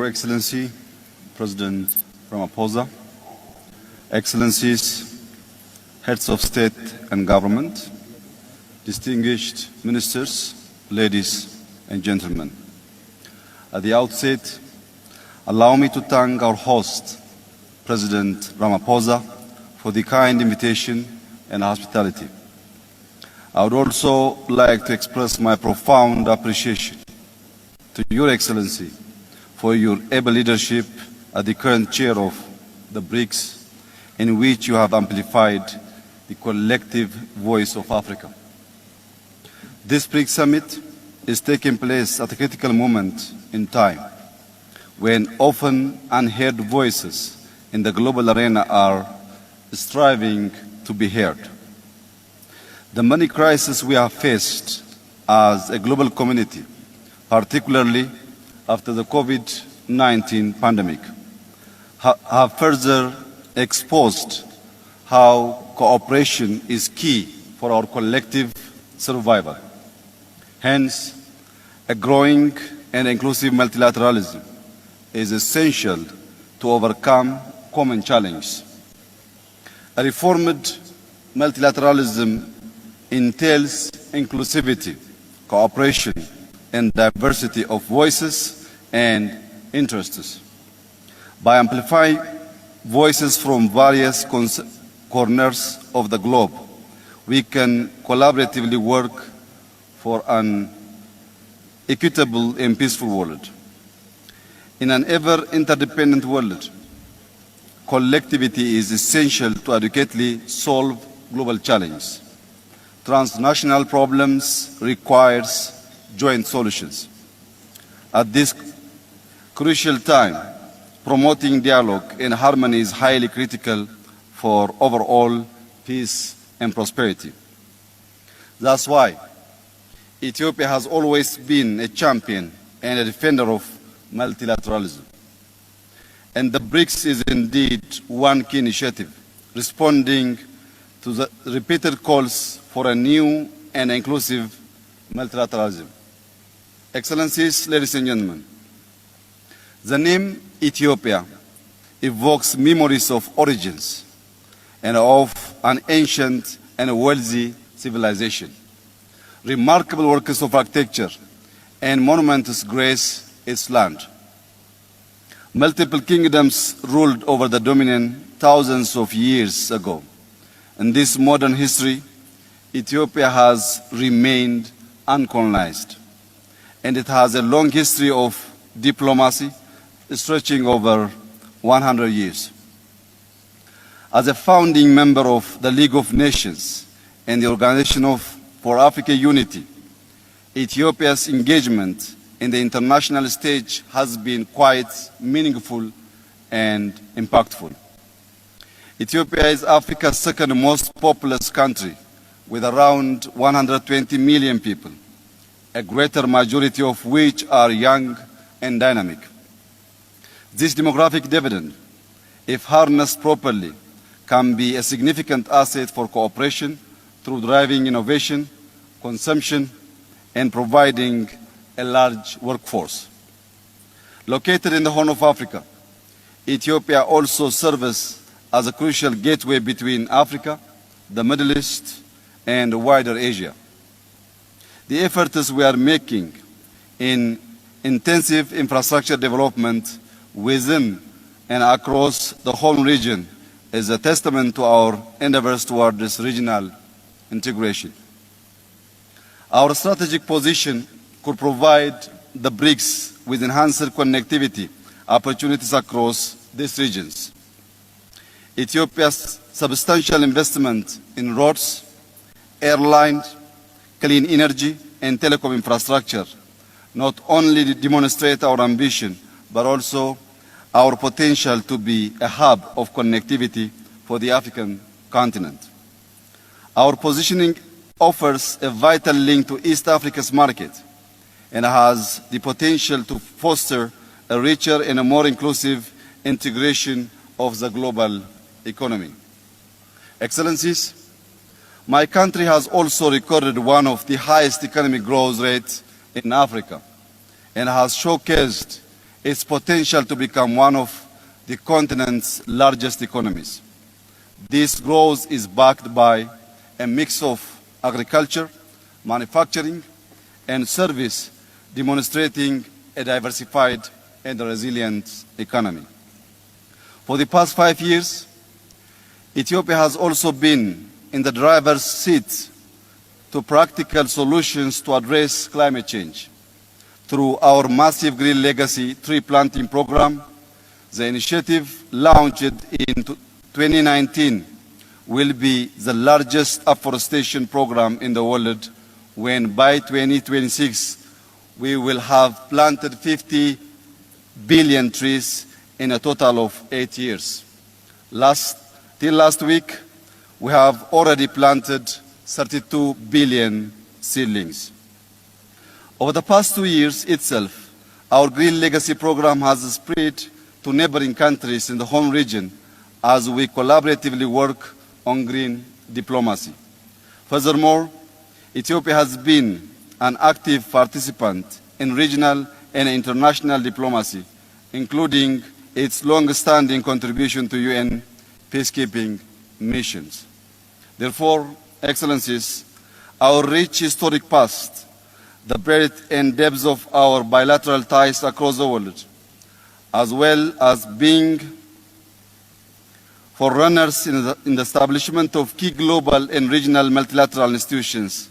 Your Excellency, President Ramaphosa, Excellencies, Heads of State and Government, distinguished ministers, ladies and gentlemen. At the outset, allow me to thank our host, President Ramaphosa, for the kind invitation and hospitality. I would also like to express my profound appreciation to Your Excellency for your able leadership as the current chair of the BRICS, in which you have amplified the collective voice of Africa. This BRICS summit is taking place at a critical moment in time, when often unheard voices in the global arena are striving to be heard. The many crises we have faced as a global community, particularly after the COVID-19 pandemic, have further exposed how cooperation is key for our collective survival. Hence, a growing and inclusive multilateralism is essential to overcome common challenges. A reformed multilateralism entails inclusivity, cooperation, and diversity of voices and interests. By amplifying voices from various corners of the globe, we can collaboratively work for an equitable and peaceful world. In an ever-interdependent world, collectivity is essential to adequately solve global challenges. Transnational problems requires joint solutions. At this crucial time, promoting dialogue and harmony is highly critical for overall peace and prosperity. That's why Ethiopia has always been a champion and a defender of multilateralism. And the BRICS is indeed one key initiative, responding to the repeated calls for a new and inclusive multilateralism. Excellencies, ladies and gentlemen, the name Ethiopia evokes memories of origins and of an ancient and wealthy civilization. Remarkable works of architecture and monuments grace its land. Multiple kingdoms ruled over the dominion thousands of years ago. In this modern history, Ethiopia has remained uncolonized, and it has a long history of diplomacy stretching over 100 years. As a founding member of the League of Nations and the Organization for African Unity, Ethiopia's engagement in the international stage has been quite meaningful and impactful. Ethiopia is Africa's second most populous country, with around 120 million people, a greater majority of which are young and dynamic. This demographic dividend, if harnessed properly, can be a significant asset for cooperation through driving innovation, consumption, and providing a large workforce. Located in the Horn of Africa, Ethiopia also serves as a crucial gateway between Africa, the Middle East, and wider Asia. The efforts we are making in intensive infrastructure development within and across the whole region is a testament to our endeavors toward this regional integration. Our strategic position could provide the BRICS with enhanced connectivity opportunities across these regions. Ethiopia's substantial investment in roads, airlines, clean energy, and telecom infrastructure not only demonstrate our ambition, but also our potential to be a hub of connectivity for the African continent. Our positioning offers a vital link to East Africa's market and has the potential to foster a richer and a more inclusive integration of the global economy. Excellencies, my country has also recorded one of the highest economic growth rates in Africa and has showcased its potential to become one of the continent's largest economies. This growth is backed by a mix of agriculture, manufacturing, and service, demonstrating a diversified and resilient economy. For the past 5 years, Ethiopia has also been in the driver's seat to practical solutions to address climate change. Through our massive Green Legacy tree planting program, the initiative launched in 2019 will be the largest afforestation program in the world, when by 2026 we will have planted 50 billion trees in a total of 8 years. Till last week, we have already planted 32 billion seedlings. Over the past 2 years itself, our Green Legacy program has spread to neighboring countries in the home region as we collaboratively work on green diplomacy. Furthermore, Ethiopia has been an active participant in regional and international diplomacy, including its long-standing contribution to UN peacekeeping missions. Therefore, Excellencies, our rich historic past, the breadth and depth of our bilateral ties across the world, as well as being forerunners in the establishment of key global and regional multilateral institutions,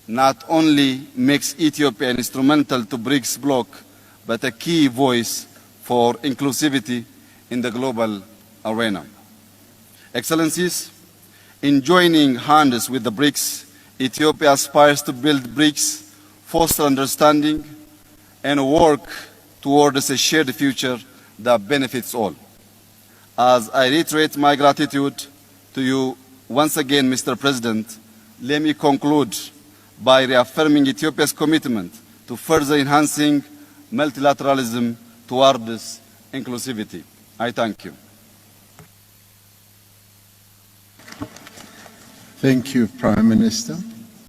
not only makes Ethiopia instrumental to BRICS bloc, but a key voice for inclusivity in the global arena. Excellencies, in joining hands with the BRICS, Ethiopia aspires to build BRICS, foster understanding, and work towards a shared future that benefits all. As I reiterate my gratitude to you once again, Mr. President, let me conclude by reaffirming Ethiopia's commitment to further enhancing multilateralism towards inclusivity. I thank you. Thank you, Prime Minister.